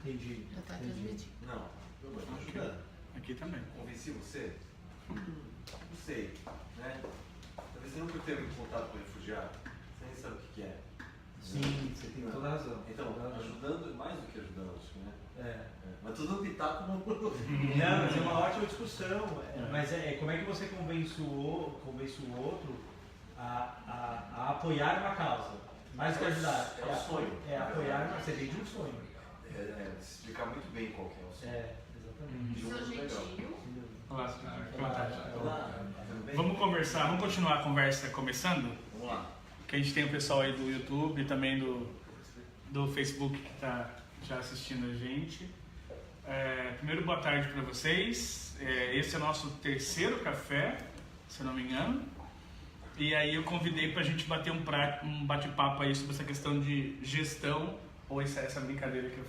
Entendi. Já tá Entendi. transmitindo. Não, eu vou te ajudando. Aqui também. Convenci você? Não sei, né? Talvez você nunca teve contato com refugiado. Você nem sabe o que é. Sim, você tem toda a razão. Então, toda a razão. ajudando, mais do que ajudando, acho que, né? É. Mas tu dando pitaco não. Não, mas é uma ótima discussão. Mas como é que você convence o outro a apoiar uma causa? Mais do que ajudar. É o sonho. É apoiar, você vende um sonho. Explicar muito bem qual que é o sonho. Exatamente. Seu jeitinho. Vamos conversar, vamos continuar a conversa começando? Vamos lá. Que a gente tem o pessoal aí do YouTube e também do Facebook que está já assistindo a gente. Primeiro, boa tarde para vocês. Esse é o nosso terceiro café, se eu não me engano. E aí eu convidei para a gente bater um bate-papo aí sobre essa questão de gestão, ou essa brincadeira que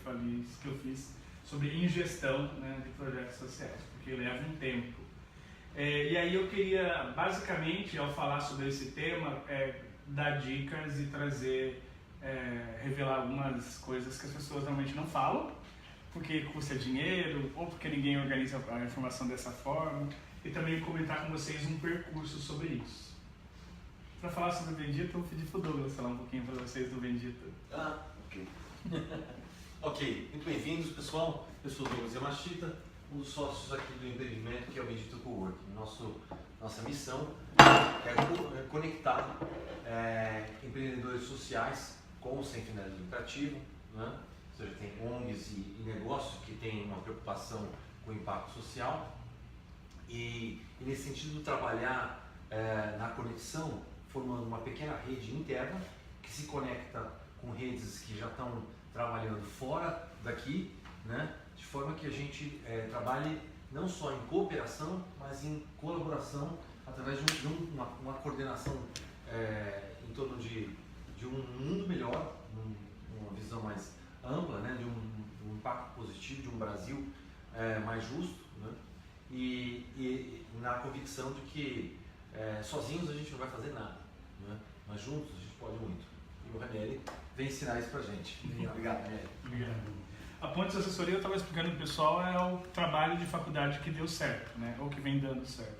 eu fiz sobre ingestão, né, de projetos sociais, porque leva um tempo. E aí eu queria, basicamente, ao falar sobre esse tema, dar dicas e trazer, revelar algumas coisas que as pessoas normalmente não falam, porque custa dinheiro, ou porque ninguém organiza a informação dessa forma, e também comentar com vocês um percurso sobre isso. Para falar sobre o Bendito, eu vou pedir pro Douglas falar um pouquinho para vocês do Bendito. Ok. Ok, muito bem-vindos, pessoal. Eu sou o Douglas Yamashita, um dos sócios aqui do empreendimento que é o Bendito Coworking. Nossa missão é conectar empreendedores sociais com o sem finalidade lucrativa, né? Ou seja, tem ONGs e negócios que têm uma preocupação com o impacto social e nesse sentido trabalhar na conexão, formando uma pequena rede interna que se conecta com redes que já estão trabalhando fora daqui, né? De forma que a gente trabalhe não só em cooperação, mas em colaboração através de uma coordenação em torno de um mundo melhor, uma visão mais ampla, né? De um impacto positivo, de um Brasil mais justo, né? E na convicção de que sozinhos a gente não vai fazer nada, né? Mas juntos a gente pode muito. E o Ranieri vem ensinar isso pra gente. Obrigado, Ranieri. Obrigado. A Pontes Assessoria, eu estava explicando para o pessoal, é o trabalho de faculdade que deu certo, né? Ou que vem dando certo.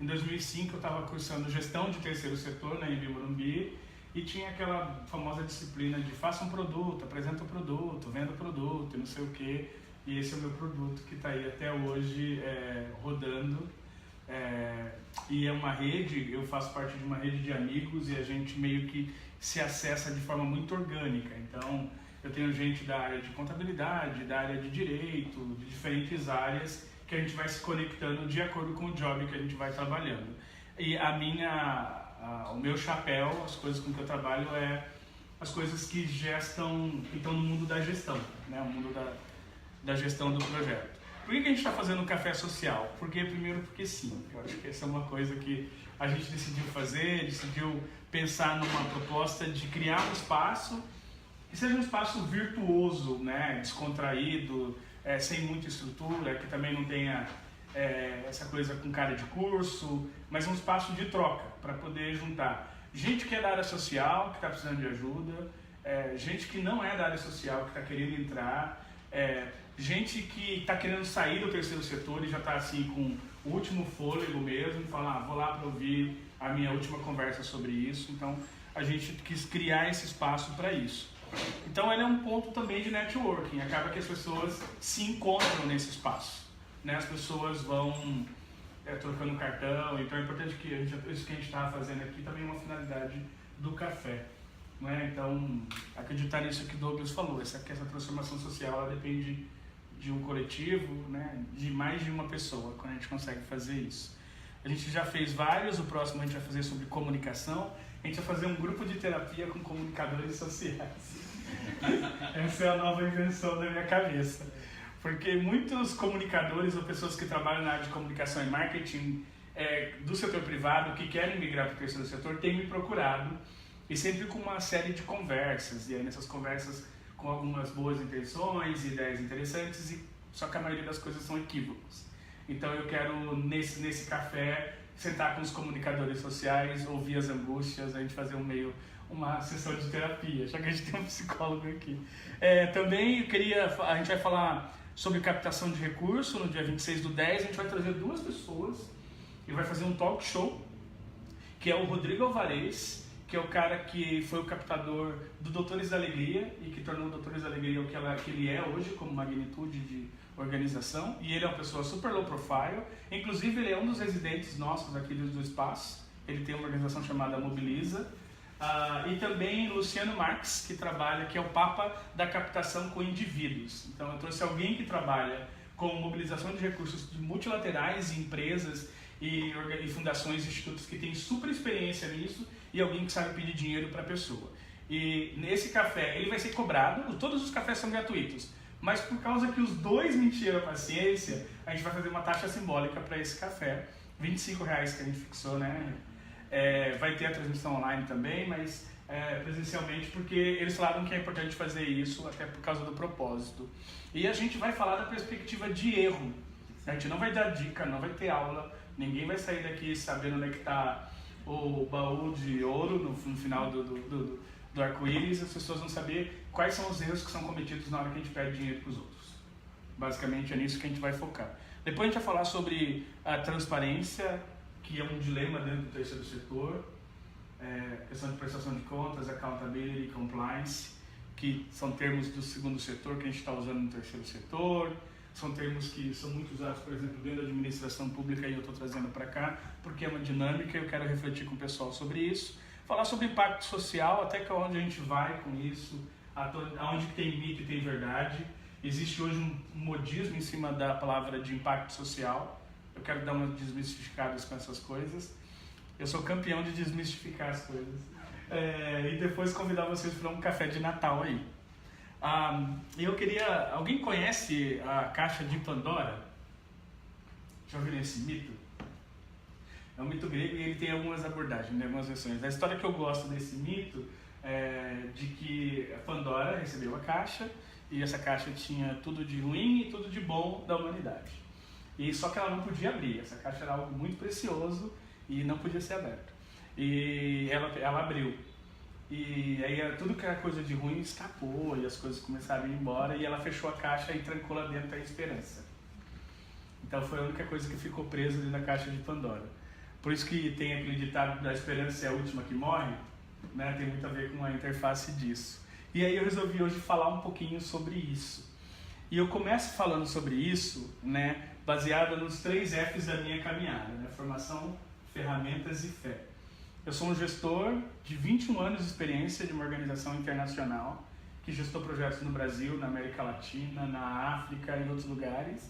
Em 2005 eu estava cursando gestão de terceiro setor na Embi Morumbi e tinha aquela famosa disciplina de faça um produto, apresenta o produto, venda o produto e não sei o quê. E esse é o meu produto que está aí até hoje rodando. E é uma rede, eu faço parte de uma rede de amigos e a gente meio que se acessa de forma muito orgânica. Então, eu tenho gente da área de contabilidade, da área de direito, de diferentes áreas que a gente vai se conectando de acordo com o job que a gente vai trabalhando. E o meu chapéu, as coisas com que eu trabalho as coisas que estão no mundo da gestão, né? O mundo da gestão do projeto. Por que a gente está fazendo um café social? Porque sim. Eu acho que essa é uma coisa que a gente decidiu pensar numa proposta de criar um espaço que seja um espaço virtuoso, né? Descontraído, sem muita estrutura, que também não tenha essa coisa com cara de curso, mas um espaço de troca para poder juntar gente que é da área social, que está precisando de ajuda, gente que não é da área social, que está querendo entrar, gente que está querendo sair do terceiro setor e já está assim com o último fôlego mesmo, falar, vou lá para ouvir a minha última conversa sobre isso. Então a gente quis criar esse espaço para isso. Então ele é um ponto também de networking, acaba que as pessoas se encontram nesse espaço, né? As pessoas vão trocando cartão, então é importante que isso que a gente estava fazendo aqui também é uma finalidade do café, né? Então acreditar nisso que o Douglas falou, que essa transformação social ela depende de um coletivo, né? De mais de uma pessoa, quando a gente consegue fazer isso. A gente já fez vários, o próximo a gente vai fazer sobre comunicação. A gente vai fazer um grupo de terapia com comunicadores sociais. Essa é a nova invenção da minha cabeça. Porque muitos comunicadores ou pessoas que trabalham na área de comunicação e marketing do setor privado que querem migrar para o terceiro setor têm me procurado e sempre com uma série de conversas. E aí nessas conversas com algumas boas intenções, ideias interessantes, só que a maioria das coisas são equívocos. Então eu quero nesse café sentar com os comunicadores sociais, ouvir as angústias, a gente fazer uma sessão de terapia, já que a gente tem um psicólogo aqui. Também a gente vai falar sobre captação de recurso no dia 26/10. A gente vai trazer 2 pessoas e vai fazer um talk show, que é o Rodrigo Alvarez, que é o cara que foi o captador do Doutores da Alegria e que tornou o Doutores da Alegria o que ele é hoje, como magnitude de organização. E ele é uma pessoa super low profile, inclusive ele é um dos residentes nossos aqui do espaço. Ele tem uma organização chamada Mobiliza. E também Luciano Marques, que é o papa da captação com indivíduos. Então eu trouxe alguém que trabalha com mobilização de recursos multilaterais em empresas e fundações e institutos que têm super experiência nisso, e alguém que sabe pedir dinheiro para a pessoa. E nesse café ele vai ser cobrado, todos os cafés são gratuitos, mas por causa que os 2 me encheram a paciência, a gente vai fazer uma taxa simbólica para esse café, R$25 que a gente fixou, né? Vai ter a transmissão online também, mas presencialmente, porque eles falaram que é importante fazer isso, até por causa do propósito. E a gente vai falar da perspectiva de erro. A gente não vai dar dica, não vai ter aula, ninguém vai sair daqui sabendo onde é que está o baú de ouro no final do arco-íris. As pessoas vão saber quais são os erros que são cometidos na hora que a gente pede dinheiro para os outros. Basicamente é nisso que a gente vai focar. Depois a gente vai falar sobre a transparência, que é um dilema dentro do terceiro setor, questão de prestação de contas, accountability, compliance, que são termos do segundo setor que a gente está usando no terceiro setor. São termos que são muito usados, por exemplo, dentro da administração pública, e eu estou trazendo para cá, porque é uma dinâmica e eu quero refletir com o pessoal sobre isso. Falar sobre impacto social, até que onde a gente vai com isso, aonde tem mito e tem verdade. Existe hoje um modismo em cima da palavra de impacto social. Eu quero dar umas desmistificadas com essas coisas. Eu sou campeão de desmistificar as coisas. E depois convidar vocês para um café de Natal aí. Alguém conhece a caixa de Pandora? Já ouviram esse mito? É um mito grego e ele tem algumas abordagens, né, algumas versões. A história que eu gosto desse mito é de que a Pandora recebeu a caixa e essa caixa tinha tudo de ruim e tudo de bom da humanidade. E só que ela não podia abrir, essa caixa era algo muito precioso e não podia ser aberto. E ela abriu. E aí tudo que era coisa de ruim escapou e as coisas começaram a ir embora, e ela fechou a caixa e trancou lá dentro a esperança. Então foi a única coisa que ficou presa dentro da caixa de Pandora. Por isso que tem aquele ditado da esperança é a última que morre, né? Tem muito a ver com a interface disso. E aí eu resolvi hoje falar um pouquinho sobre isso. E eu começo falando sobre isso, né, baseado nos 3 Fs da minha caminhada, né? Formação, ferramentas e fé. Eu sou um gestor de 21 anos de experiência de uma organização internacional que gestou projetos no Brasil, na América Latina, na África e em outros lugares.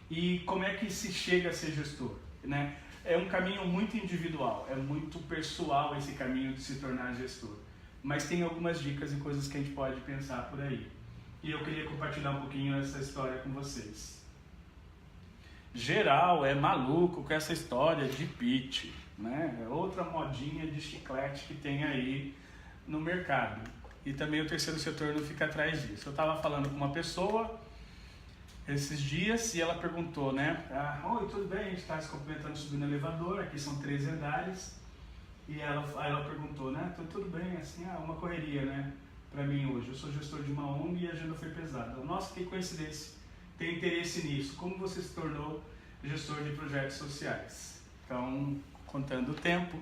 E como é que se chega a ser gestor, né? É um caminho muito individual, é muito pessoal esse caminho de se tornar gestor. Mas tem algumas dicas e coisas que a gente pode pensar por aí. E eu queria compartilhar um pouquinho essa história com vocês. Geral é maluco com essa história de pitch, né? É outra modinha de chiclete que tem aí no mercado. E também o terceiro setor não fica atrás disso. Eu estava falando com uma pessoa esses dias e ela perguntou, né? Oi, tudo bem? A gente está se cumprimentando subindo no elevador, aqui são 3 andares. E ela perguntou, né? Tudo bem, assim, uma correria, né? Para mim hoje. Eu sou gestor de uma ONG e a agenda foi pesada. Nossa, que coincidência. Tem interesse nisso. Como você se tornou gestor de projetos sociais? Então, contando o tempo,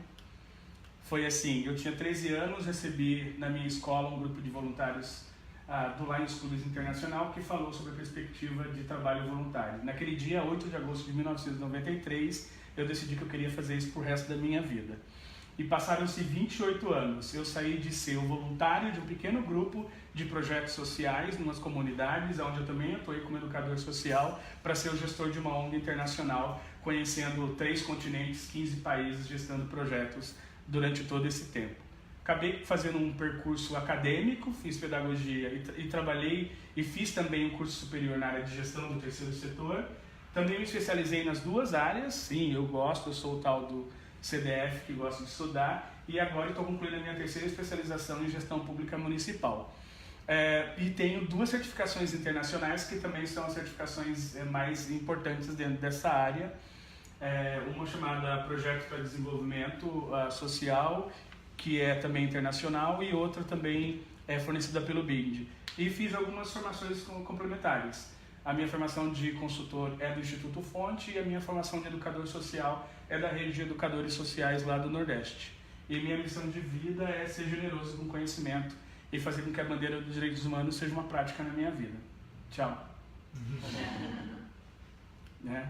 foi assim, eu tinha 13 anos, recebi na minha escola um grupo de voluntários do Lions Clubs Internacional que falou sobre a perspectiva de trabalho voluntário. Naquele dia, 8 de agosto de 1993, eu decidi que eu queria fazer isso pro resto da minha vida. E passaram-se 28 anos. Eu saí de ser o voluntário de um pequeno grupo de projetos sociais, em umas comunidades, onde eu também atuei como educador social, para ser o gestor de uma ONG internacional, conhecendo 3 continentes, 15 países, gestando projetos durante todo esse tempo. Acabei fazendo um percurso acadêmico, fiz pedagogia e trabalhei e fiz também um curso superior na área de gestão do terceiro setor. Também me especializei nas 2 áreas, sim, eu sou o tal do CDF que gosto de estudar, e agora estou concluindo a minha 3ª especialização em gestão pública municipal. E tenho 2 certificações internacionais que também são as certificações mais importantes dentro dessa área. Uma chamada Projeto para Desenvolvimento Social, que é também internacional, e outra também é fornecida pelo BID. E fiz algumas formações complementares. A minha formação de consultor é do Instituto Fonte e a minha formação de educador social é da rede de educadores sociais lá do Nordeste. E minha missão de vida é ser generoso com conhecimento e fazer com que a bandeira dos direitos humanos seja uma prática na minha vida. Tchau. Né?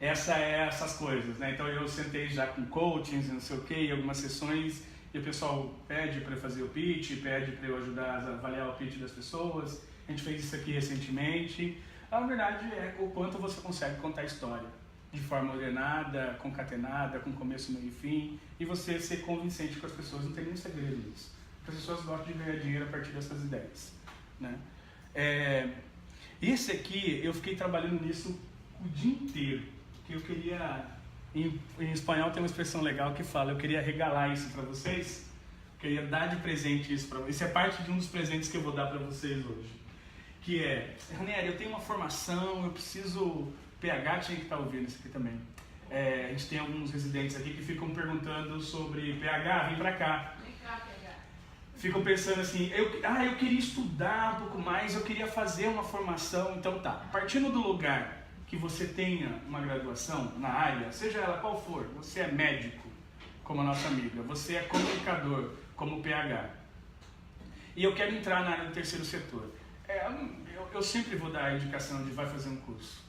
Essas coisas, né? Então eu sentei já com coachings, não sei o que, em algumas sessões, e o pessoal pede para eu fazer o pitch, pede para eu ajudar a avaliar o pitch das pessoas. A gente fez isso aqui recentemente. A verdade é o quanto você consegue contar a história de forma ordenada, concatenada, com começo, meio e fim, e você ser convincente com as pessoas. Não tem nenhum segredo nisso. As pessoas gostam de ganhar dinheiro a partir dessas ideias, né? Esse aqui, eu fiquei trabalhando nisso o dia inteiro. Que eu queria, em espanhol tem uma expressão legal que fala, eu queria regalar isso para vocês, eu queria dar de presente isso para vocês. Isso é parte de um dos presentes que eu vou dar para vocês hoje. Que é, Ranieri, eu tenho uma formação, eu preciso... PH tinha que estar ouvindo isso aqui também. A gente tem alguns residentes aqui que ficam perguntando sobre PH, vem pra cá. Vem cá, PH. Ficam pensando assim, eu queria estudar um pouco mais, eu queria fazer uma formação. Então tá, partindo do lugar que você tenha uma graduação na área, seja ela qual for, você é médico, como a nossa amiga, você é comunicador, como o PH, e eu quero entrar na área do terceiro setor. Eu sempre vou dar a indicação de vai fazer um curso.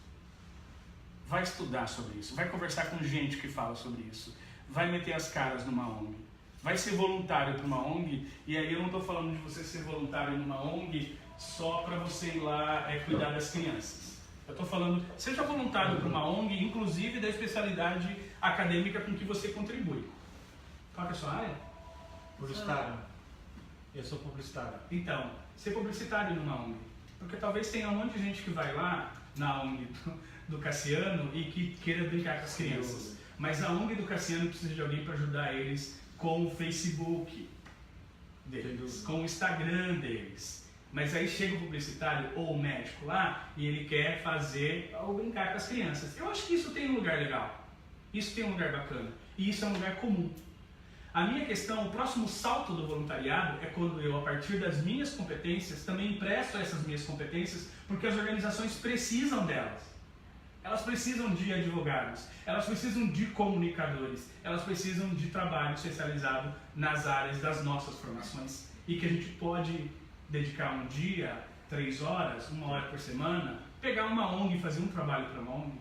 Vai estudar sobre isso, vai conversar com gente que fala sobre isso, vai meter as caras numa ONG, vai ser voluntário para uma ONG, e aí eu não estou falando de você ser voluntário numa ONG só para você ir lá cuidar das crianças. Eu estou falando, seja voluntário para uma ONG, inclusive da especialidade acadêmica com que você contribui. Qual é a sua área? Publicitário. Eu sou publicitário. Então, ser publicitário numa ONG, porque talvez tenha um monte de gente que vai lá na ONG do Cassiano e que queira brincar com as crianças. Mas a ONG do Cassiano precisa de alguém para ajudar eles com o Facebook deles, com o Instagram deles. Mas aí chega o publicitário ou o médico lá e ele quer fazer ou brincar com as crianças. Eu acho que isso tem um lugar legal. Isso tem um lugar bacana. E isso é um lugar comum. A minha questão, o próximo salto do voluntariado é quando eu, a partir das minhas competências, também empresto essas minhas competências, porque as organizações precisam delas. Elas precisam de advogados, elas precisam de comunicadores, elas precisam de trabalho especializado nas áreas das nossas formações e que a gente pode dedicar um dia, 3 horas, 1 hora por semana, pegar uma ONG e fazer um trabalho para uma ONG.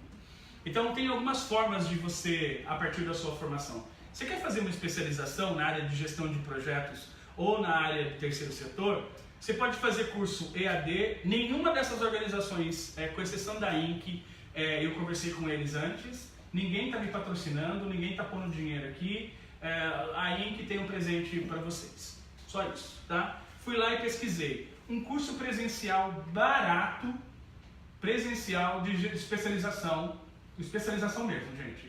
Então tem algumas formas de você, a partir da sua formação. Você quer fazer uma especialização na área de gestão de projetos ou na área do terceiro setor? Você pode fazer curso EAD. Nenhuma dessas organizações, com exceção da INC, eu conversei com eles antes, ninguém está me patrocinando, ninguém está pondo dinheiro aqui. A INC tem um presente para vocês. Só isso, tá? Fui lá e pesquisei. Um curso presencial barato, presencial de especialização mesmo, gente.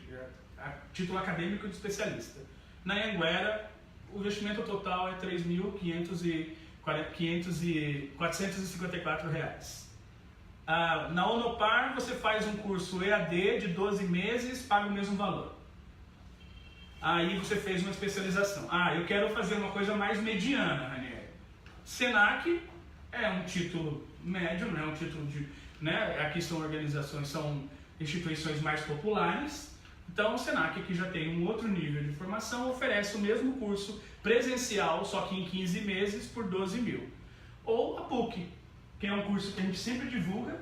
A título acadêmico de especialista. Na Anhanguera, o investimento total é R$ 3.454. Na Unopar, você faz um curso EAD de 12 meses, paga o mesmo valor. Aí você fez uma especialização. Eu quero fazer uma coisa mais mediana, Ranieri. Senac é um título médio, né? Um título de... Né? Aqui são organizações, são instituições mais populares. Então, o Senac, que já tem um outro nível de formação, oferece o mesmo curso presencial, só que em 15 meses, por 12 mil. Ou a PUC, que é um curso que a gente sempre divulga,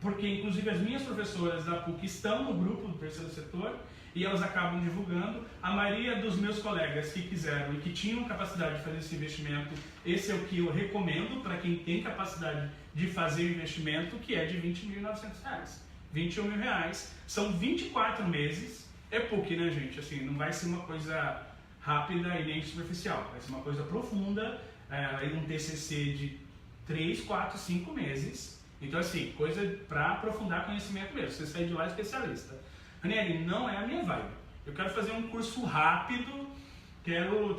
porque inclusive as minhas professoras da PUC estão no grupo do terceiro setor, e elas acabam divulgando. A maioria dos meus colegas que quiseram e que tinham capacidade de fazer esse investimento, esse é o que eu recomendo para quem tem capacidade de fazer o investimento, que é de R$ 20.900. R$ 21.000, são 24 meses, é PUC, né, gente? Assim, não vai ser uma coisa rápida e nem superficial, vai ser uma coisa profunda, um TCC de 3, 4, 5 meses. Então, assim, coisa para aprofundar conhecimento mesmo, você sair de lá especialista. Ranieri, não é a minha vibe. Eu quero fazer um curso rápido, quero,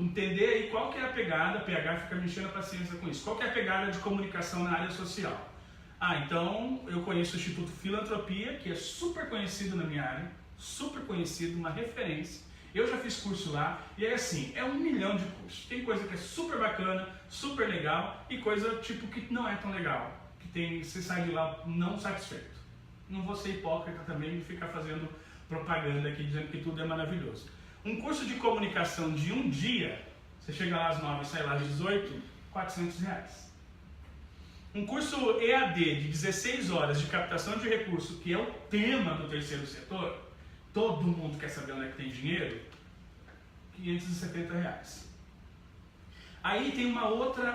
entender aí qual que é a pegada, PH fica me enchendo a paciência com isso, qual que é a pegada de comunicação na área social. Então, eu conheço o Instituto Filantropia, que é super conhecido na minha área, super conhecido, uma referência. Eu já fiz curso lá e é assim, é 1 milhão de cursos. Tem coisa que é super bacana, super legal e coisa tipo que não é tão legal, que você sai de lá não satisfeito. Não vou ser hipócrita também de ficar fazendo propaganda aqui dizendo que tudo é maravilhoso. Um curso de comunicação de um dia, você chega lá às 9 e sai lá às 18, R$400. Um curso EAD de 16 horas de captação de recurso, que é o tema do terceiro setor, todo mundo quer saber onde é que tem dinheiro, R$570. Aí tem uma outra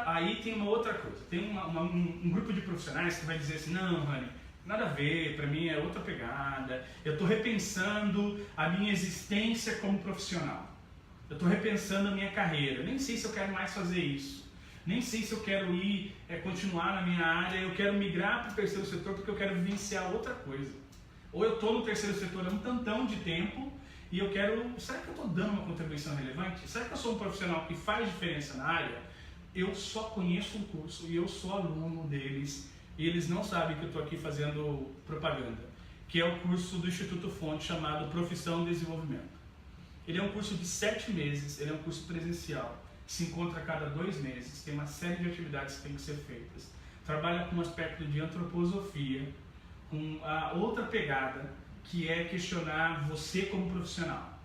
coisa, tem um grupo de profissionais que vai dizer assim, não, Rani, nada a ver, para mim é outra pegada, eu estou repensando a minha existência como profissional, eu estou repensando a minha carreira, nem sei se eu quero mais fazer isso. Nem sei se eu quero continuar na minha área, eu quero migrar para o terceiro setor porque eu quero vivenciar outra coisa. Ou eu estou no terceiro setor há um tantão de tempo e eu quero... Será que eu estou dando uma contribuição relevante? Será que eu sou um profissional que faz diferença na área? Eu só conheço um curso e eu sou aluno deles e eles não sabem que eu estou aqui fazendo propaganda, que é o curso do Instituto Fonte chamado Profissão e Desenvolvimento. Ele é um curso de 7 meses, ele é um curso presencial. Se encontra a cada 2 meses, tem uma série de atividades que tem que ser feitas. Trabalha com um aspecto de antroposofia, com a outra pegada, que é questionar você como profissional.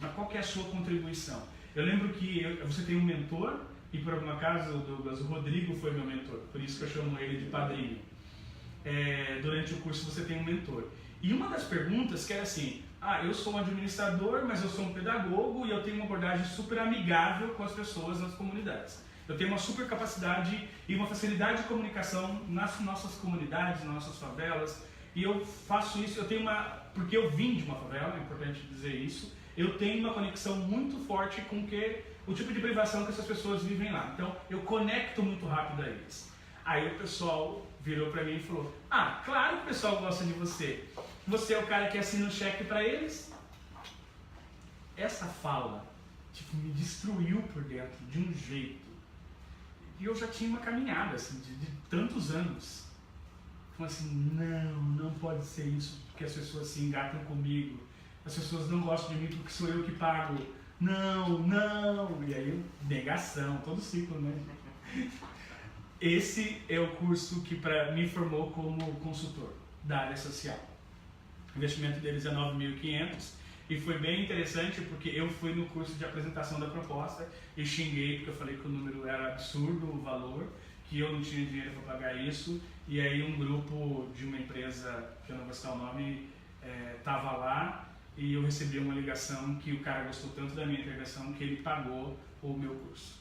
Mas qual que é a sua contribuição? Eu lembro que você tem um mentor, e por algum acaso o Rodrigo foi meu mentor, por isso que eu chamo ele de padrinho. Durante o curso você tem um mentor. E uma das perguntas que era assim, eu sou um administrador, mas eu sou um pedagogo e eu tenho uma abordagem super amigável com as pessoas nas comunidades. Eu tenho uma super capacidade e uma facilidade de comunicação nas nossas comunidades, nas nossas favelas. E eu faço isso, porque eu vim de uma favela, é importante dizer isso, eu tenho uma conexão muito forte com o tipo de privação que essas pessoas vivem lá. Então, eu conecto muito rápido a eles. Aí o pessoal virou pra mim e falou, claro que o pessoal gosta de você. Você é o cara que assina o cheque para eles? Essa fala me destruiu por dentro de um jeito. E eu já tinha uma caminhada assim, de tantos anos. Falei assim, não pode ser isso, porque as pessoas se engatam comigo. As pessoas não gostam de mim porque sou eu que pago. Não. E aí, negação, todo ciclo, né? Esse é o curso que me formou como consultor da área social. O investimento deles é 9.500 e foi bem interessante porque eu fui no curso de apresentação da proposta e xinguei porque eu falei que o número era absurdo, o valor, que eu não tinha dinheiro para pagar isso, e aí um grupo de uma empresa, que eu não vou citar o nome, estava lá e eu recebi uma ligação que o cara gostou tanto da minha intervenção que ele pagou o meu curso.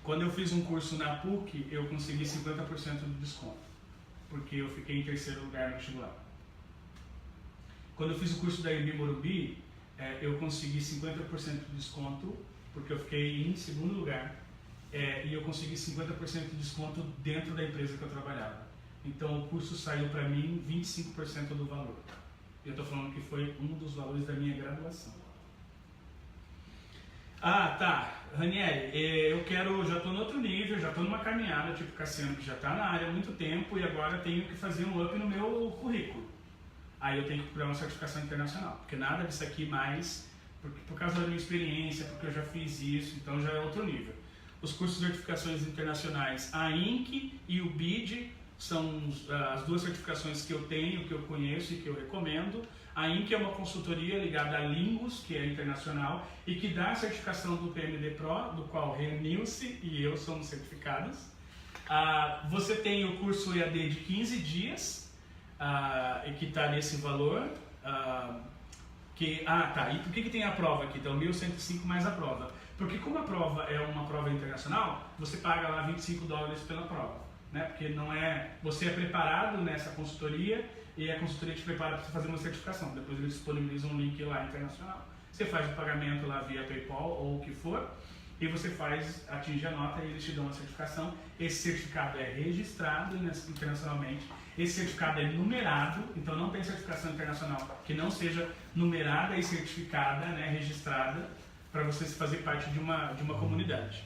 Quando eu fiz um curso na PUC, eu consegui 50% de desconto, porque eu fiquei em terceiro lugar no vestibular. Quando eu fiz o curso da IB Morumbi, eu consegui 50% de desconto, porque eu fiquei em segundo lugar, e eu consegui 50% de desconto dentro da empresa que eu trabalhava. Então o curso saiu para mim 25% do valor. Eu estou falando que foi um dos valores da minha graduação. Ranieri, já estou no outro nível, já estou numa caminhada, tipo Cassiano, que já está na área há muito tempo e agora tenho que fazer um up no meu currículo. Aí eu tenho que procurar uma certificação internacional, porque nada disso aqui mais, por causa da minha experiência, porque eu já fiz isso, então já é outro nível. Os cursos de certificações internacionais, a INC e o BID, são as duas certificações que eu tenho, que eu conheço e que eu recomendo. A INC é uma consultoria ligada a Lingus, que é internacional, e que dá a certificação do PMD Pro, do qual Renilce e eu somos certificados. Você tem o curso EAD de 15 dias, e que está nesse valor. E por que tem a prova aqui? Então, 1.105 mais a prova. Porque como a prova é uma prova internacional, você paga lá $25 pela prova. Né? Porque você é preparado nessa consultoria e a consultoria te prepara para fazer uma certificação. Depois eles disponibilizam um link lá internacional. Você faz o pagamento lá via PayPal ou o que for e você atinge a nota e eles te dão uma certificação. Esse certificado é registrado internacionalmente. Esse certificado é numerado, então não tem certificação internacional que não seja numerada e certificada, né, registrada, para você fazer parte de uma comunidade.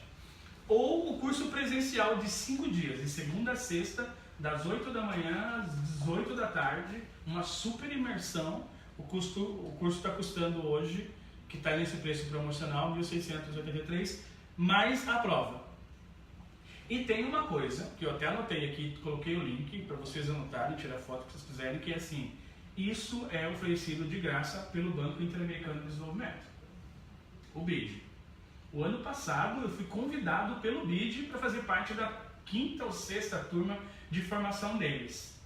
Ou o curso presencial de 5 dias, de segunda a sexta, das 8 da manhã às 18 da tarde, uma super imersão O curso está custando hoje, que está nesse preço promocional, R$ 1.683, mais a prova. E tem uma coisa, que eu até anotei aqui, coloquei o link para vocês anotarem, tirar foto que vocês quiserem, que é assim, isso é oferecido de graça pelo Banco Interamericano de Desenvolvimento, o BID. O ano passado eu fui convidado pelo BID para fazer parte da 5ª ou 6ª turma de formação deles.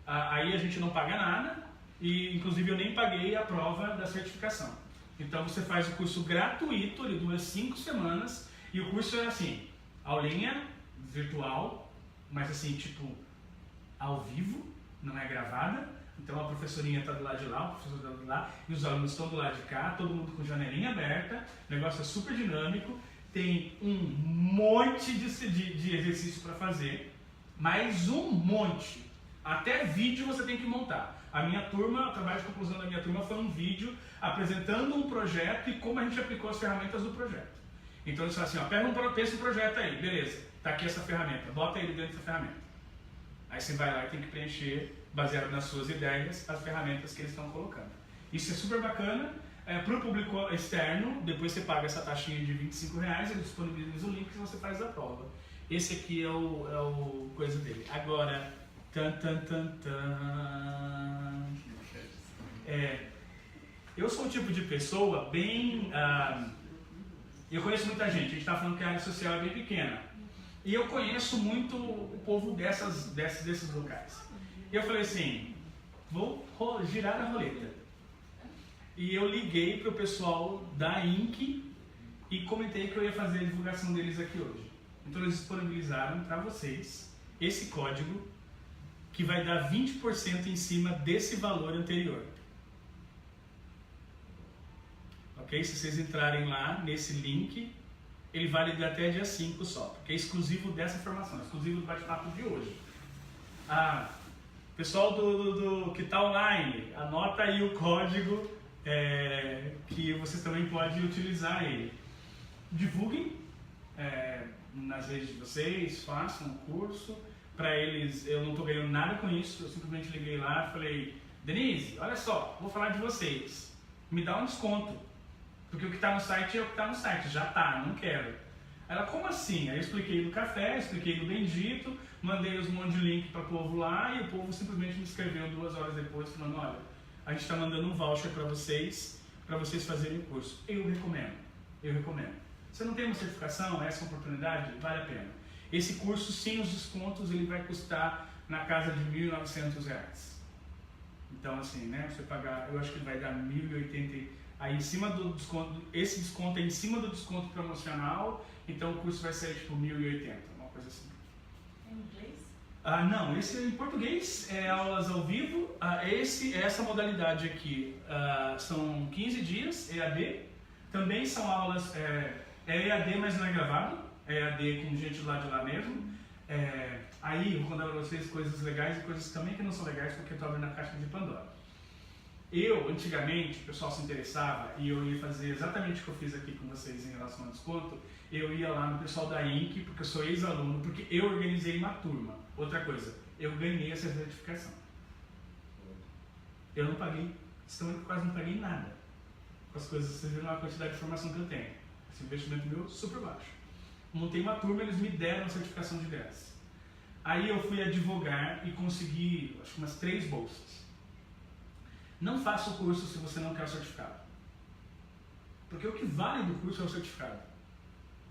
Aí a gente não paga nada, e inclusive eu nem paguei a prova da certificação. Então você faz o curso gratuito, ele dura 5 semanas, e o curso é assim, aulinha virtual, mas assim, tipo, ao vivo, não é gravada. Então a professorinha está do lado de lá, o professor está do lado de lá, e os alunos estão do lado de cá, todo mundo com janelinha aberta, o negócio é super dinâmico, tem um monte de exercício para fazer, mais um monte, até vídeo você tem que montar. A minha turma, o trabalho de conclusão da minha turma foi um vídeo apresentando um projeto e como a gente aplicou as ferramentas do projeto. Então eles falam assim, ó, pensa um projeto aí, beleza, tá aqui essa ferramenta, bota ele dentro dessa ferramenta. Aí você vai lá e tem que preencher, baseado nas suas ideias, as ferramentas que eles estão colocando. Isso é super bacana. Para o público externo, depois você paga essa taxinha de R$25, ele disponibiliza o link e você faz a prova. Esse aqui é o coisa dele. Agora, eu sou um tipo de pessoa bem... eu conheço muita gente, a gente está falando que a área social é bem pequena. E eu conheço muito o povo desses locais. E eu falei assim, vou girar a roleta. E eu liguei para o pessoal da INC e comentei que eu ia fazer a divulgação deles aqui hoje. Então eles disponibilizaram para vocês esse código que vai dar 20% em cima desse valor anterior. Ok? Se vocês entrarem lá nesse link, ele vale até dia 5 só, porque é exclusivo dessa formação, é exclusivo do bate-papo de hoje. Pessoal que está online, anota aí o código que vocês também podem utilizar ele. Divulguem nas redes de vocês, façam um curso. Para eles, eu não estou ganhando nada com isso, eu simplesmente liguei lá e falei, Denise, olha só, vou falar de vocês, me dá um desconto, porque o que está no site é o que está no site, já está, não quero. Ela, como assim? Aí eu expliquei do café, expliquei do Bendito, mandei um monte de link para o povo lá e o povo simplesmente me escreveu 2 horas depois falando, olha, a gente está mandando um voucher para vocês fazerem o curso. Eu recomendo. Você não tem uma certificação, essa oportunidade, vale a pena. Esse curso, sem os descontos, ele vai custar na casa de R$1.900. Então, assim, né, você pagar, eu acho que vai dar R$1.080. Aí, em cima do desconto, esse desconto é em cima do desconto promocional, então o curso vai ser tipo R$1.080, uma coisa assim. Em inglês? Não, esse é em português, é aulas ao vivo. Essa modalidade aqui são 15 dias, EAD. Também são aulas, EAD, mas não é gravado. EAD com gente lá de lá mesmo. Aí eu vou contar para vocês coisas legais e coisas também que não são legais porque eu estou abrindo a caixa de Pandora. Antigamente, o pessoal se interessava e eu ia fazer exatamente o que eu fiz aqui com vocês em relação ao desconto. Eu ia lá no pessoal da INC, porque eu sou ex-aluno, porque eu organizei uma turma. Outra coisa, eu ganhei essa certificação. Eu não paguei, quase não paguei nada com as coisas. Vocês viram a quantidade de informação que eu tenho. Esse investimento meu super baixo. Montei uma turma, eles me deram a certificação de graça. Aí eu fui advogar e consegui, acho que umas 3 bolsas. Não faça o curso se você não quer o certificado. Porque o que vale do curso é o certificado.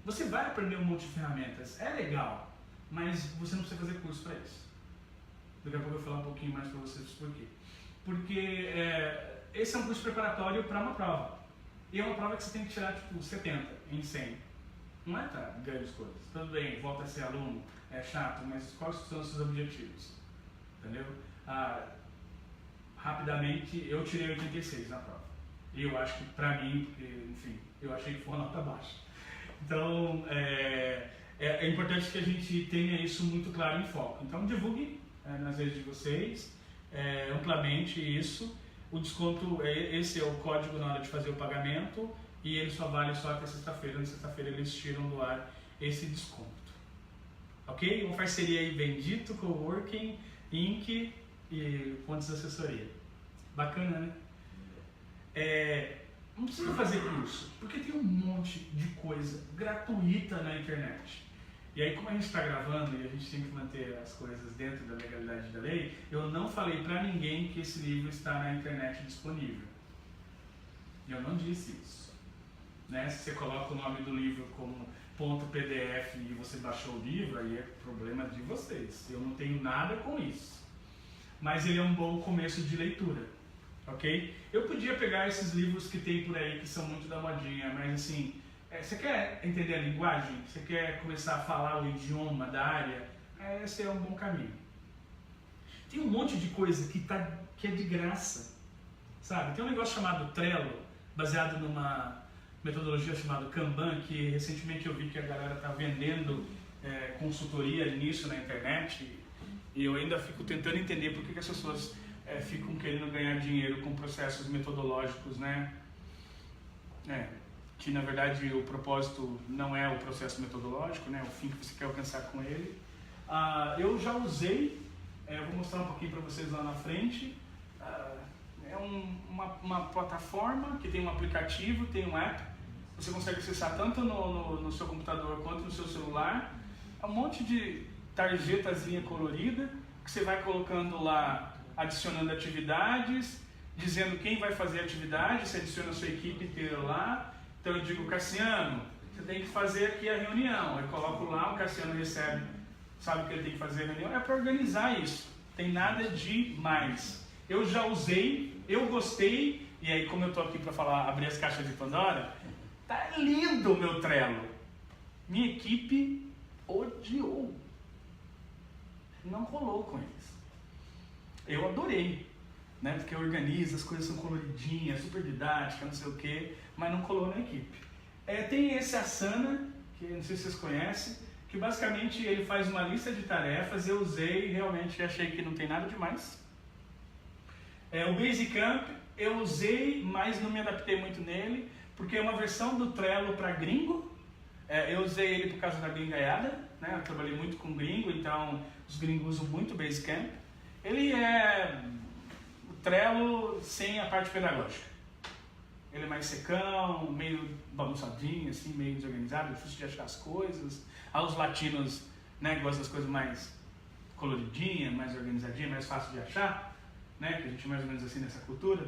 Você vai aprender um monte de ferramentas, é legal, mas você não precisa fazer curso para isso. Daqui a pouco eu vou falar um pouquinho mais para vocês por quê. Porque esse é um curso preparatório para uma prova. E é uma prova que você tem que tirar tipo 70 em 100. Não é grandes coisas. Tudo bem, volta a ser aluno, é chato, mas quais são os seus objetivos? Entendeu? Rapidamente, eu tirei 86 na prova. E eu acho que pra mim, porque, enfim, eu achei que foi uma nota baixa. Então, é importante que a gente tenha isso muito claro em foco. Então, divulgue nas redes de vocês, amplamente isso. O desconto, esse é o código na hora de fazer o pagamento. E ele só vale só até sexta-feira. Na sexta-feira eles tiram do ar esse desconto. Ok? Uma parceria aí, Bendito, Coworking, Inc. e Pontes Assessoria. Bacana, né? não precisa fazer curso, porque tem um monte de coisa gratuita na internet. E aí, como a gente está gravando e a gente tem que manter as coisas dentro da legalidade da lei, eu não falei para ninguém que esse livro está na internet disponível. Eu não disse isso. Né? Se você coloca o nome do livro como .pdf e você baixou o livro, aí é problema de vocês. Eu não tenho nada com isso. Mas ele é um bom começo de leitura. Ok? Eu podia pegar esses livros que tem por aí, que são muito da modinha, mas assim, você quer entender a linguagem? Você quer começar a falar o idioma da área? Esse é um bom caminho. Tem um monte de coisa que é de graça, sabe? Tem um negócio chamado Trello, baseado numa metodologia chamada Kanban, que recentemente eu vi que a galera está vendendo consultoria nisso na internet, e eu ainda fico tentando entender por que as pessoas ficam querendo ganhar dinheiro com processos metodológicos, né? Que na verdade o propósito não é o processo metodológico, né? O fim que você quer alcançar com ele. Eu já usei, eu vou mostrar um pouquinho para vocês lá na frente. É uma plataforma que tem um aplicativo, tem um app. Você consegue acessar tanto no seu computador quanto no seu celular. É um monte de tarjetazinha colorida que você vai colocando lá, adicionando atividades, dizendo quem vai fazer a atividade, você adiciona a sua equipe inteira lá. Então eu digo, Cassiano, você tem que fazer aqui a reunião. Eu coloco lá, o Cassiano recebe, sabe que ele tem que fazer a reunião. É para organizar isso, tem nada de mais. Eu já usei, eu gostei, e aí como eu estou aqui para falar, abrir as caixas de Pandora, tá lindo o meu Trello. Minha equipe odiou. Não rolou com eles. Eu adorei, né? Porque organiza, as coisas são coloridinhas, super didática, não sei o que, mas não colou na equipe. Tem esse Asana, que não sei se vocês conhecem, que basicamente ele faz uma lista de tarefas. Eu usei e realmente achei que não tem nada demais. O Basecamp eu usei, mas não me adaptei muito nele, porque é uma versão do Trello para gringo. Eu usei ele por causa da gringaiada, né? Eu trabalhei muito com gringo, então os gringos usam muito o Basecamp. Ele é o Trello sem a parte pedagógica. Ele é mais secão, meio bagunçadinho, assim, meio desorganizado, difícil de achar as coisas. Os latinos, né, gostam das coisas mais coloridinhas, mais organizadinhas, mais fácil de achar, né, que a gente é mais ou menos assim nessa cultura.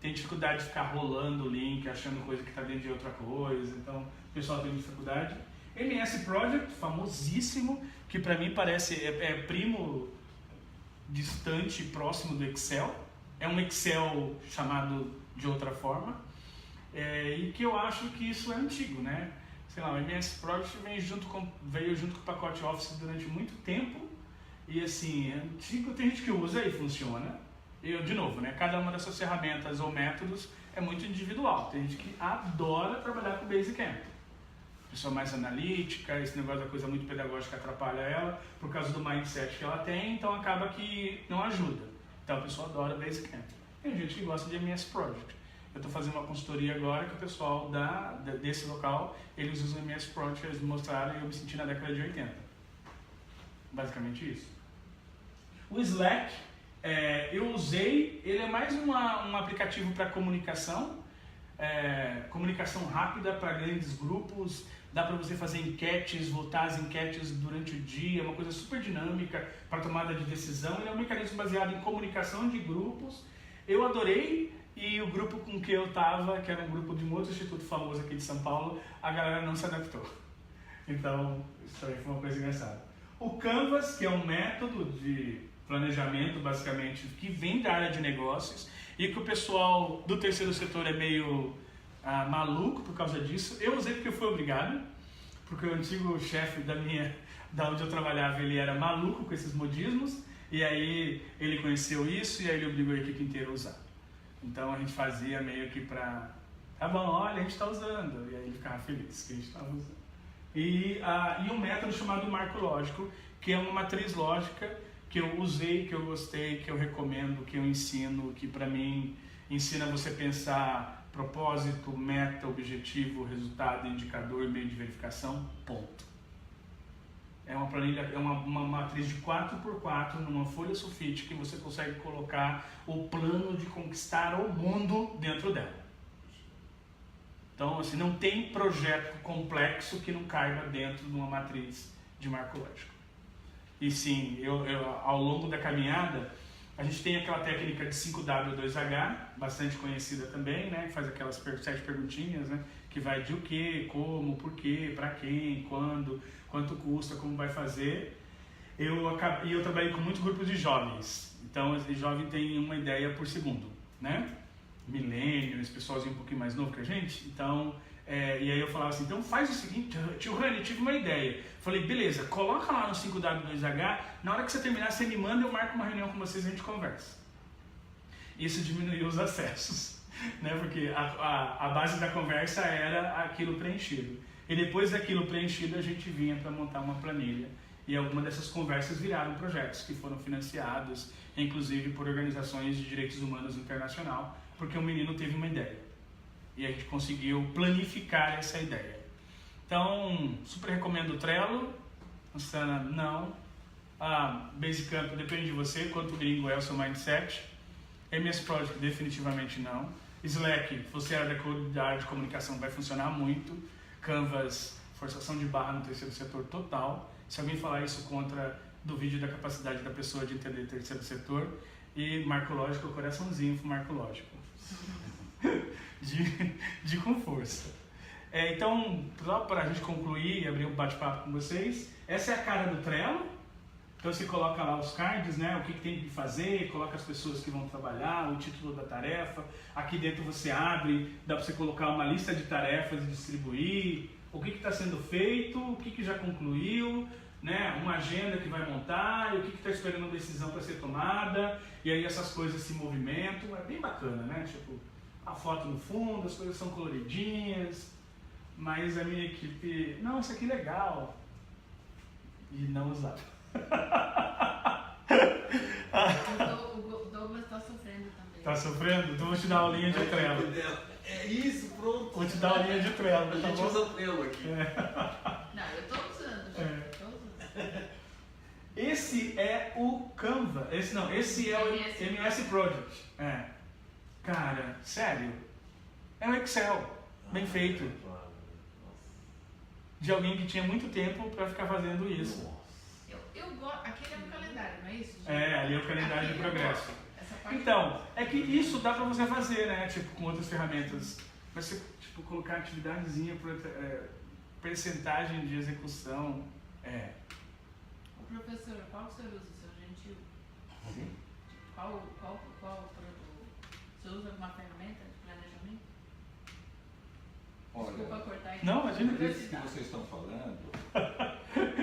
Tem dificuldade de ficar rolando o link, achando coisa que está dentro de outra coisa, então o pessoal tem dificuldade. MS Project, famosíssimo, que para mim parece primo distante, próximo do Excel. É um Excel chamado de outra forma, e que eu acho que isso é antigo, né? Sei lá, o MS Project veio junto com o pacote Office durante muito tempo, e assim, é antigo, tem gente que usa e funciona. De novo, né? Cada uma dessas ferramentas ou métodos é muito individual. Tem gente que adora trabalhar com Basecamp. Pessoa mais analítica, esse negócio da coisa muito pedagógica atrapalha ela por causa do mindset que ela tem, então acaba que não ajuda. Então a pessoa adora Basecamp. Tem gente que gosta de MS Project. Eu estou fazendo uma consultoria agora que o pessoal desse local, eles usam MS Project, eles me mostraram e eu me senti na década de 80. Basicamente isso. O Slack, eu usei, ele é mais um aplicativo para comunicação, comunicação rápida para grandes grupos. Dá para você fazer enquetes, votar as enquetes durante o dia, uma coisa super dinâmica para tomada de decisão. Ele é um mecanismo baseado em comunicação de grupos. Eu adorei, e o grupo com que eu estava, que era um grupo de um outro instituto famoso aqui de São Paulo, a galera não se adaptou. Então, isso aí foi uma coisa engraçada. O Canvas, que é um método de planejamento, basicamente, que vem da área de negócios, e que o pessoal do terceiro setor é meio maluco por causa disso. Eu usei porque eu fui obrigado, porque o antigo chefe da onde eu trabalhava, ele era maluco com esses modismos, e aí ele conheceu isso e aí ele obrigou a equipe inteira a usar. Então a gente fazia meio que pra, tá bom, olha, a gente está usando, e aí ele ficava feliz que a gente estava usando. E um método chamado marco lógico, que é uma matriz lógica que eu usei, que eu gostei, que eu recomendo, que eu ensino, que para mim ensina você a pensar propósito, meta, objetivo, resultado, indicador, meio de verificação, ponto. É uma planilha, é uma matriz de 4x4 numa folha sulfite que você consegue colocar o plano de conquistar o mundo dentro dela. Então, assim, não tem projeto complexo que não caiba dentro de uma matriz de marco lógico. E sim, ao longo da caminhada, a gente tem aquela técnica de 5W2H, bastante conhecida também, né? Que faz aquelas 7 perguntinhas, né? Que vai de o que, como, por quê, para quem, quando, quanto custa, como vai fazer. Eu trabalhei com muitos grupos de jovens, então esse jovem tem uma ideia por segundo, né? Millennials, pessoalzinho um pouquinho mais novo que a gente, então, e aí eu falava assim, então faz o seguinte, tio Rani, tive uma ideia. Falei, beleza, coloca lá no 5W2H, na hora que você terminar, você me manda, eu marco uma reunião com vocês e a gente conversa. Isso diminuiu os acessos, né? Porque a base da conversa era aquilo preenchido. E depois daquilo preenchido, a gente vinha para montar uma planilha. E algumas dessas conversas viraram projetos que foram financiados, inclusive por organizações de direitos humanos internacional, porque o menino teve uma ideia. E a gente conseguiu planificar essa ideia. Então, super recomendo o Trello, Asana não, Basecamp depende de você, quanto gringo é o seu mindset, MS Project definitivamente não, Slack, se você é da área de comunicação, vai funcionar muito, Canvas, forçação de barra no terceiro setor total. Se alguém falar isso contra, duvide da capacidade da pessoa de entender terceiro setor. E marco lógico, coraçãozinho pro marco lógico. de com força. Então, só para a gente concluir e abrir um bate-papo com vocês, essa é a cara do Trello. Então você coloca lá os cards, né, o que tem que fazer, coloca as pessoas que vão trabalhar, o título da tarefa. Aqui dentro você abre, dá para você colocar uma lista de tarefas e distribuir, o que está sendo feito, o que já concluiu, né, uma agenda que vai montar, e o que está esperando decisão para ser tomada, e aí essas coisas se movimentam, é bem bacana, né? Tipo, a foto no fundo, as coisas são coloridinhas, mas a minha equipe, não, isso aqui é legal, e não usava. O Douglas está sofrendo também. Tá sofrendo? Então vou te dar a aulinha de Trello. É isso, pronto. Vou te dar a aulinha de Trello, A tá gente bom? usa o Trello aqui. Não, eu estou usando, gente. Tô usando. Esse é o Canva. Esse é o MS Project. Cara, sério. É um Excel. Bem feito. De alguém que tinha muito tempo para ficar fazendo isso. Eu gosto. Aquele é um calendário, não é isso? Gente? Ali é o calendário de progresso. Essa parte Então, é que isso dá para você fazer, né? Tipo, com outras ferramentas. Você, tipo, colocar atividadezinha por percentagem de execução. O professor, qual que o senhor usa, seu gentil? Sim. Qual você usa alguma ferramenta de planejamento? Desculpa Olha, cortar aqui. Não, imagina. isso que vocês estão falando,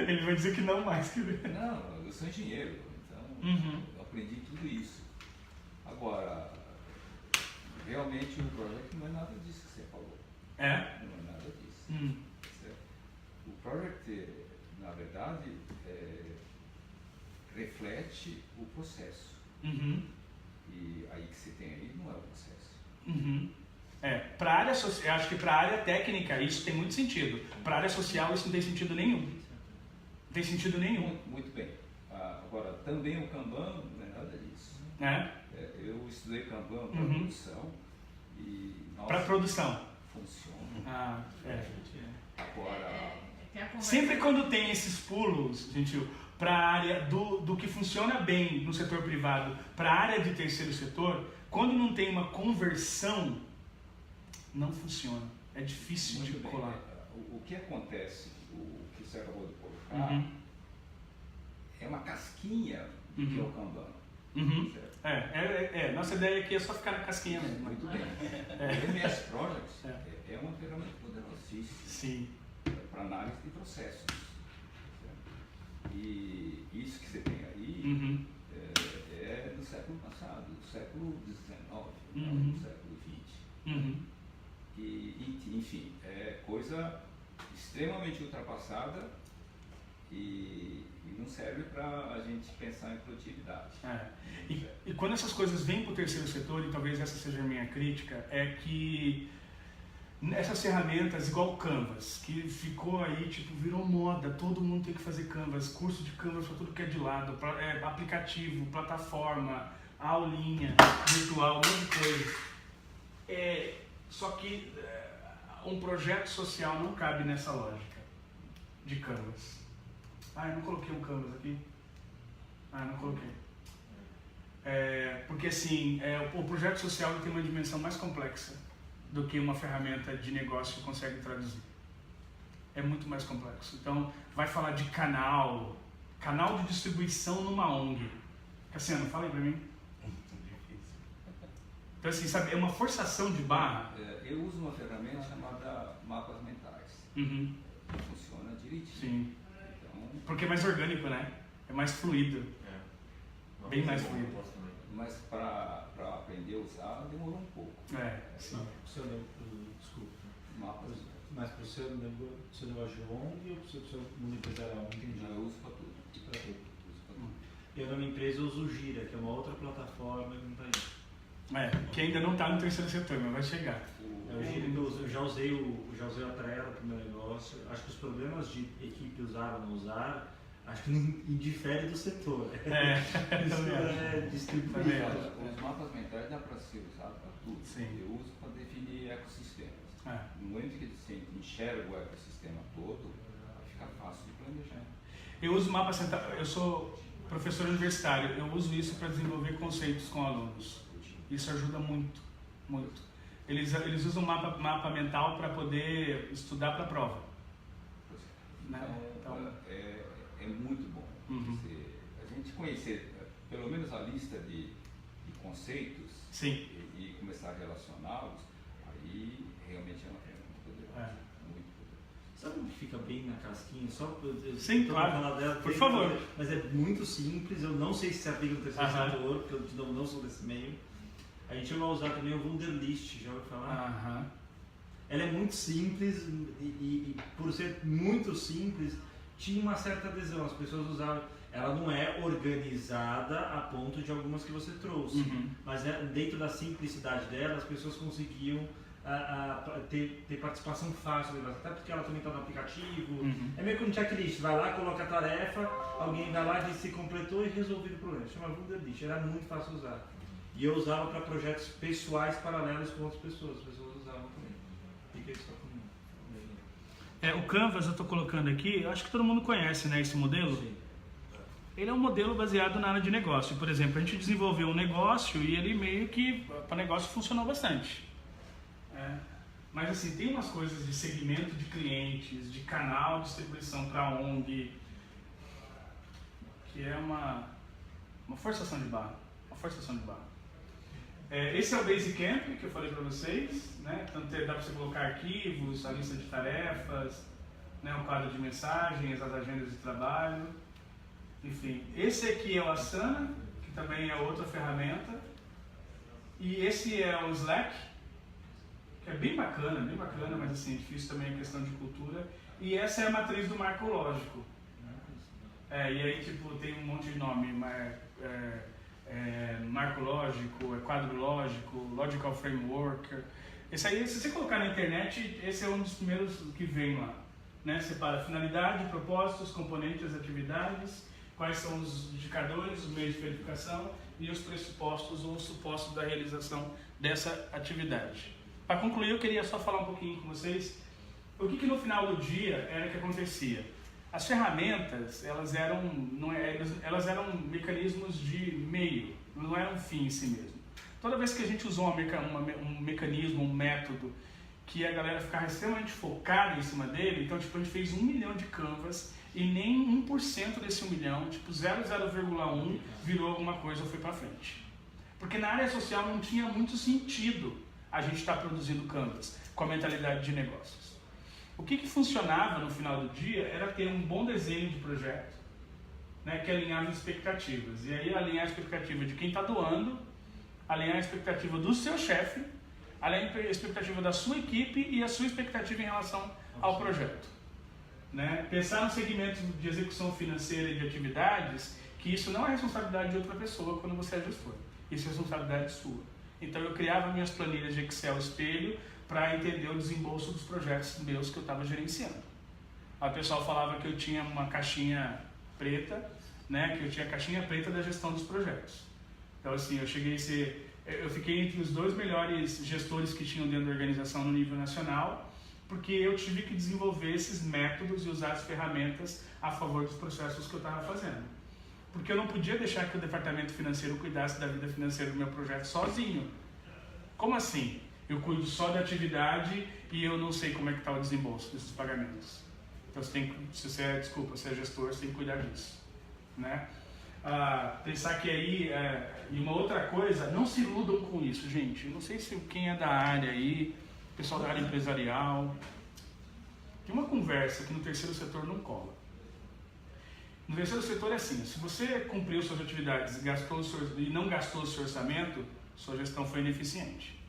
Ele vai dizer que não mais que ele. não, eu sou engenheiro, então Uhum. eu aprendi tudo isso. Agora, realmente o projeto não é nada disso que você falou. Não é nada disso. Certo? O project, na verdade, reflete o processo. Uhum. E aí que você tem aí não é o processo. Uhum. Para área social, eu acho que para a área técnica isso tem muito sentido. Para a área social isso não tem sentido nenhum. Não tem sentido nenhum. Muito bem. Agora, também o Kanban não é nada disso. Eu estudei Kanban para produção e Para produção. funciona. Agora, Tem a conversa- Sempre quando tem esses pulos, gentil, para a área do que funciona bem no setor privado, para a área de terceiro setor, quando não tem uma conversão, não funciona. É difícil muito de bem. colar. O que acontece, o que você acabou de colocar, Uhum. é uma casquinha do que é o Kanban. Uhum. Certo? Nossa ideia aqui é só ficar na casquinha mesmo. Muito bem. O MS Projects é uma ferramenta poderosíssima Sim. para análise de processos. Certo? E isso que você tem aí Uhum. é do século passado, do século XIX, Uhum. do século XX. Uhum. Enfim, é coisa extremamente ultrapassada e não serve para a gente pensar em produtividade. E quando essas coisas vêm para o terceiro setor, e talvez essa seja a minha crítica, é que essas ferramentas, igual o Canvas, que ficou aí, tipo, virou moda, todo mundo tem que fazer Canvas, curso de Canvas para tudo que é de lado, aplicativo, plataforma, aulinha, virtual, um monte de coisa. Só que um projeto social não cabe nessa lógica de Canvas. Eu não coloquei um Canvas aqui. Não coloquei. Porque assim, o projeto social tem uma dimensão mais complexa do que uma ferramenta de negócio consegue traduzir. É muito mais complexo. Então, vai falar de canal de distribuição numa ONG. Cassiano, fala aí pra mim. Então, assim, sabe, é uma forçação de barra. Eu uso uma ferramenta chamada mapas mentais. Uhum. Funciona direitinho. Sim. Então, porque é mais orgânico, né? É mais fluido. Bem mais fluido. Mas para aprender a usar, demorou um pouco. Sim. Desculpa. Mapas. Mas para o seu negócio de ONG ou para o seu mundo empresarial? Não entendi. Eu uso para tudo. Para tudo. Eu na minha empresa uso o Gira, que é uma outra plataforma que não está aí. Que ainda não está no terceiro setor, mas vai chegar. Eu já usei a Trello para o meu negócio. Acho que os problemas de equipe usar ou não usar, acho que indifere do setor. Isso é distribuído. Os mapas mentais dá para ser usado para tudo. Sim. Eu uso para definir ecossistemas. No momento que você enxerga o ecossistema todo, fica fácil de planejar. Eu uso mapa central. Eu sou professor universitário. Eu uso isso para desenvolver conceitos com alunos. Isso ajuda muito, muito. Eles usam mapa mental para poder estudar para a prova. Então, é muito bom. A gente conhecer pelo menos a lista de conceitos. Sim. E começar a relacioná-los, aí realmente é uma ferramenta poderosa. Muito poderosa. Sabe o que fica bem na casquinha? Sim, claro. Falar dela, por favor. Mas é muito simples. Eu não sei se se aplica no terceiro setor, porque eu não sou desse meio. A gente vai usar também o Wunderlist, já ouviu falar? Ela é muito simples e por ser muito simples, tinha uma certa adesão. As pessoas usavam. Ela não é organizada a ponto de algumas que você trouxe, mas dentro da simplicidade dela, as pessoas conseguiam ter participação fácil, até porque ela também está no aplicativo. É meio que um checklist, vai lá, coloca a tarefa, alguém vai lá, diz se completou e resolvido o problema. Chama Wunderlist, era muito fácil de usar. E eu usava para projetos pessoais paralelos com outras pessoas, as pessoas usavam também. Fica isso comigo. O Canvas eu estou colocando aqui, eu acho que todo mundo conhece, né, esse modelo? Sim. Ele é um modelo baseado na área de negócio. Por exemplo, a gente desenvolveu um negócio e ele meio que, para negócio, funcionou bastante. Mas assim, tem umas coisas de segmento de clientes, de canal de distribuição para ONG, que é uma forçação de barra. Esse é o Basecamp que eu falei para vocês, né? Então dá para você colocar arquivos, a lista de tarefas, né? O quadro de mensagens, as agendas de trabalho, enfim. Esse aqui é o Asana, que também é outra ferramenta, e esse é o Slack, que é bem bacana, mas assim, difícil também a questão de cultura, e essa é a matriz do marco lógico. E aí tipo, tem um monte de nome, marco lógico, quadro lógico, logical framework. Esse aí, se você colocar na internet, esse é um dos primeiros que vem lá, né? Separa finalidade, propósitos, componentes, atividades, quais são os indicadores, os meios de verificação e os pressupostos ou supostos da realização dessa atividade. Para concluir, eu queria só falar um pouquinho com vocês o que no final do dia era que acontecia. As ferramentas, elas eram mecanismos de meio, não eram um fim em si mesmo. Toda vez que a gente usou um mecanismo, um método, que a galera ficava extremamente focada em cima dele, então tipo, a gente fez 1 milhão de canvas e nem 1% desse 1 milhão, tipo 0,01 virou alguma coisa ou foi para frente. Porque na área social não tinha muito sentido a gente estar produzindo canvas com a mentalidade de negócios. O que funcionava no final do dia era ter um bom desenho de projeto, né, que alinhava as expectativas. E aí alinhar a expectativa de quem está doando, alinhar a expectativa do seu chefe, alinhar a expectativa da sua equipe e a sua expectativa em relação ao projeto. Né? Pensar no segmento de execução financeira e de atividades, que isso não é responsabilidade de outra pessoa quando você é gestor. Isso é responsabilidade sua. Então eu criava minhas planilhas de Excel espelho para entender o desembolso dos projetos meus que eu estava gerenciando. Aí o pessoal falava que eu tinha uma caixinha preta, né, que eu tinha a caixinha preta da gestão dos projetos. Então assim, eu fiquei entre os 2 melhores gestores que tinham dentro da organização no nível nacional porque eu tive que desenvolver esses métodos e usar as ferramentas a favor dos processos que eu estava fazendo. Porque eu não podia deixar que o departamento financeiro cuidasse da vida financeira do meu projeto sozinho. Como assim? Eu cuido só da atividade e eu não sei como é que está o desembolso desses pagamentos. Então você tem que, se você é gestor, você tem que cuidar disso, né? Pensar que aí, e uma outra coisa, não se iludam com isso, gente. Eu não sei se quem é da área aí, pessoal da área empresarial, tem uma conversa que no terceiro setor não cola. No terceiro setor é assim, se você cumpriu suas atividades e não gastou o seu orçamento, sua gestão foi ineficiente.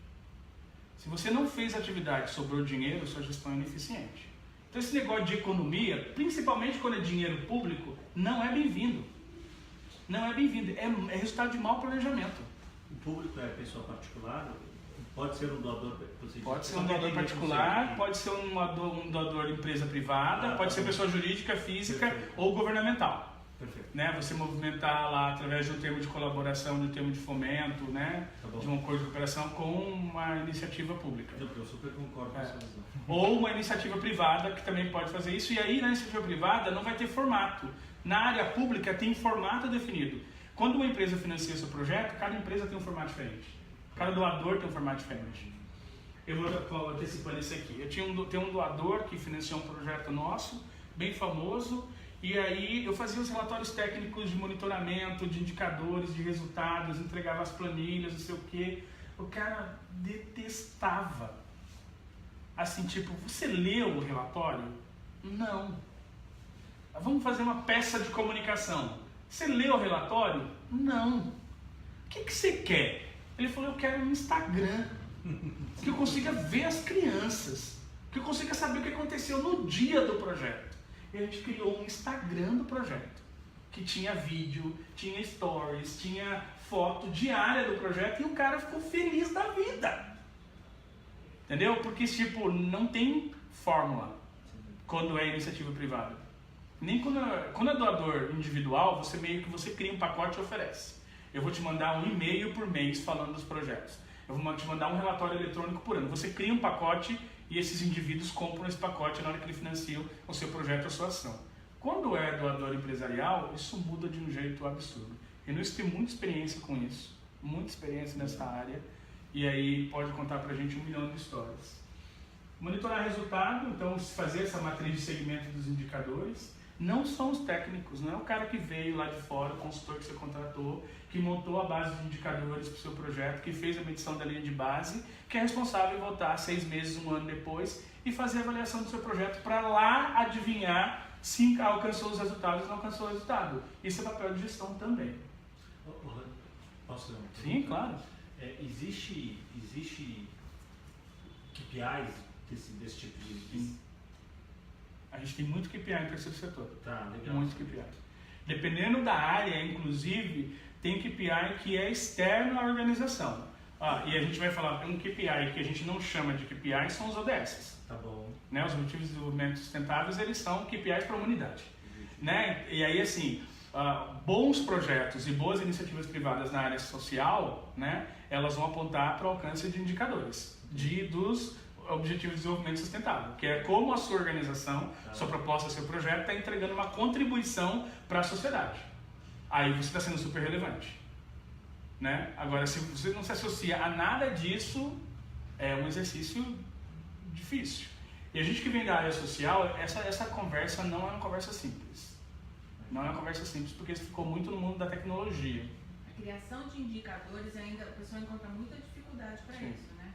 Se você não fez atividade e sobrou dinheiro, sua gestão é ineficiente. Então esse negócio de economia, principalmente quando é dinheiro público, não é bem-vindo. Não é bem-vindo, é resultado de mau planejamento. O público é pessoa particular? Pode ser um doador? Pode ser um doador particular, pode ser um doador de empresa privada, pode ser pessoa jurídica, física. Perfeito. Ou governamental. Perfeito. Né? Você movimentar lá através de um termo de colaboração, de um termo de fomento, né? De um acordo de cooperação com uma iniciativa pública. Eu super concordo com essa visão. Ou uma iniciativa privada que também pode fazer isso, e aí na iniciativa privada não vai ter formato. Na área pública tem formato definido. Quando uma empresa financia seu projeto, cada empresa tem um formato diferente. Cada doador tem um formato diferente. Eu vou antecipando esse aqui. Eu tenho um doador que financiou um projeto nosso, bem famoso, e aí eu fazia os relatórios técnicos de monitoramento, de indicadores, de resultados, entregava as planilhas, não sei o quê. O cara detestava. Assim, tipo, você leu o relatório? Não. Vamos fazer uma peça de comunicação. Você leu o relatório? Não. O que você quer? Ele falou, eu quero um Instagram. Que eu consiga ver as crianças. Que eu consiga saber o que aconteceu no dia do projeto. E a gente criou um Instagram do projeto. Que tinha vídeo, tinha stories, tinha foto diária do projeto. E o cara ficou feliz da vida. Entendeu? Porque, tipo, não tem fórmula quando é iniciativa privada. Nem quando é doador individual, você meio que você cria um pacote e oferece. Eu vou te mandar um e-mail por mês falando dos projetos. Eu vou te mandar um relatório eletrônico por ano. Você cria um pacote e esses indivíduos compram esse pacote na hora que ele financia o seu projeto, a sua ação. Quando é doador empresarial, isso muda de um jeito absurdo. E nós temos muita experiência com isso, muita experiência nessa área, e aí pode contar pra gente 1 milhão de histórias. Monitorar resultado, então fazer essa matriz de segmento dos indicadores. Não são os técnicos, não é o cara que veio lá de fora, o consultor que você contratou, que montou a base de indicadores para o seu projeto, que fez a medição da linha de base, que é responsável em voltar 6 meses, 1 ano depois e fazer a avaliação do seu projeto para lá adivinhar se alcançou os resultados ou não alcançou o resultado. Isso é papel de gestão também. Posso? Sim, claro. Existe KPIs desse tipo de... A gente tem muito KPI no terceiro setor. Tá, legal. Muito KPI. Dependendo da área, inclusive, tem KPI que é externo à organização. E a gente vai falar, um KPI que a gente não chama de KPI são os ODS. Tá bom. Né? Os Objetivos de Desenvolvimento Sustentáveis, eles são KPIs para a humanidade. Né? E aí, assim, bons projetos e boas iniciativas privadas na área social, né, elas vão apontar para o alcance de indicadores dos Objetivos de Desenvolvimento Sustentável, que é como a sua organização, sua proposta, seu projeto está entregando uma contribuição para a sociedade. Aí você está sendo super relevante. Né? Agora, se você não se associa a nada disso, é um exercício difícil. E a gente que vem da área social, essa conversa não é uma conversa simples. Não é uma conversa simples porque isso ficou muito no mundo da tecnologia. A criação de indicadores ainda, a pessoa encontra muita dificuldade para isso, né?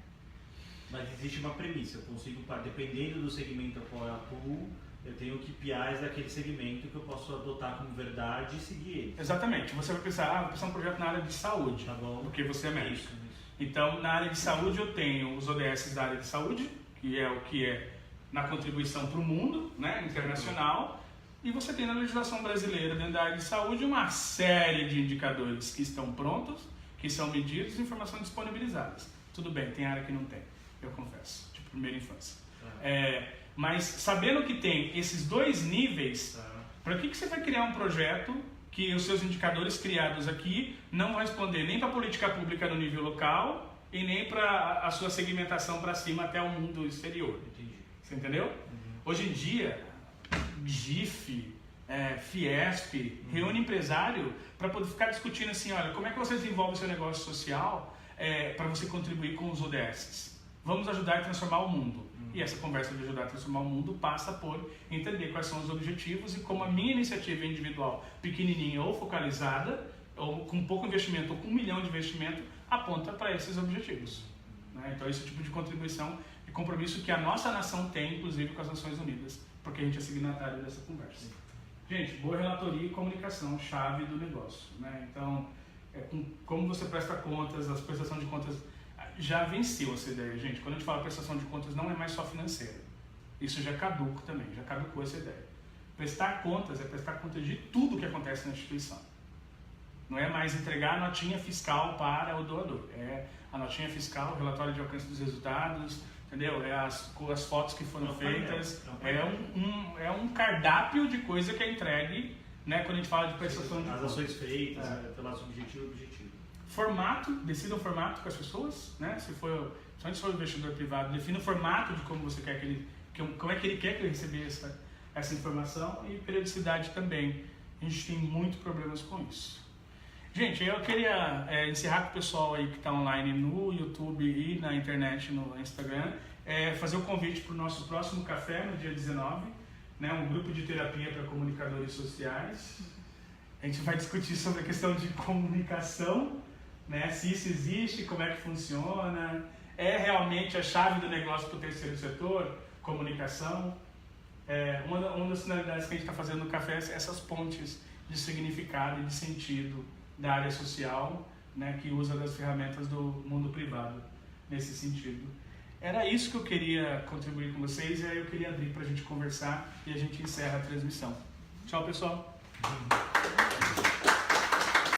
Mas existe uma premissa, eu consigo, dependendo do segmento a qual eu atuo, eu tenho KPIs daquele segmento que eu posso adotar como verdade e seguir ele. Exatamente. Você vai pensar, vou pensar um projeto na área de saúde, tá bom, porque você é médico. Isso. Então, na área de saúde eu tenho os ODS da área de saúde, que é o que é na contribuição para o mundo, né, internacional, e você tem na legislação brasileira, dentro da área de saúde, uma série de indicadores que estão prontos, que são medidos e informações disponibilizadas. Tudo bem, tem área que não tem, eu confesso, tipo primeira infância. Mas sabendo que tem esses dois níveis, para que você vai criar um projeto que os seus indicadores criados aqui não vão responder nem para a política pública no nível local e nem para a sua segmentação para cima até o mundo exterior? Entendi. Você entendeu? Hoje em dia, GIF, Fiesp, reúne empresário para poder ficar discutindo assim, olha, como é que você desenvolve o seu negócio social para você contribuir com os ODS? Vamos ajudar a transformar o mundo. E essa conversa de ajudar a transformar o mundo passa por entender quais são os objetivos e como a minha iniciativa individual, pequenininha ou focalizada, ou com pouco investimento ou com 1 milhão de investimento, aponta para esses objetivos. Né? Então esse tipo de contribuição e compromisso que a nossa nação tem, inclusive com as Nações Unidas, porque a gente é signatário dessa conversa. Gente, boa relatoria e comunicação, chave do negócio. Né? Então, como você presta contas, a prestação de contas já venceu essa ideia, gente. Quando a gente fala prestação de contas, não é mais só financeira. Isso já é caduco também, já caducou essa ideia. Prestar contas é prestar contas de tudo que acontece na instituição. Não é mais entregar a notinha fiscal para o doador. É a notinha fiscal, o relatório de alcance dos resultados, entendeu? É as fotos que foram feitas. É um cardápio de coisa que é entregue, né, quando a gente fala de prestação de contas. As ações feitas, pelo subjetivo e objetivo. Formato, decida o formato com as pessoas, né? Se for um investidor privado, defina o formato de como você quer como é que ele quer que ele receba essa informação, e periodicidade também. A gente tem muitos problemas com isso. Gente, eu queria encerrar com o pessoal aí que está online no YouTube e na internet, no Instagram, fazer o convite para o nosso próximo café no dia 19, né? Um grupo de terapia para comunicadores sociais. A gente vai discutir sobre a questão de comunicação, né? Se isso existe, como é que funciona, é realmente a chave do negócio para o terceiro setor, comunicação. Uma das finalidades que a gente está fazendo no café é essas pontes de significado e de sentido da área social, né, que usa das ferramentas do mundo privado nesse sentido. Era isso que eu queria contribuir com vocês, e aí eu queria abrir para a gente conversar e a gente encerra a transmissão. Tchau, pessoal!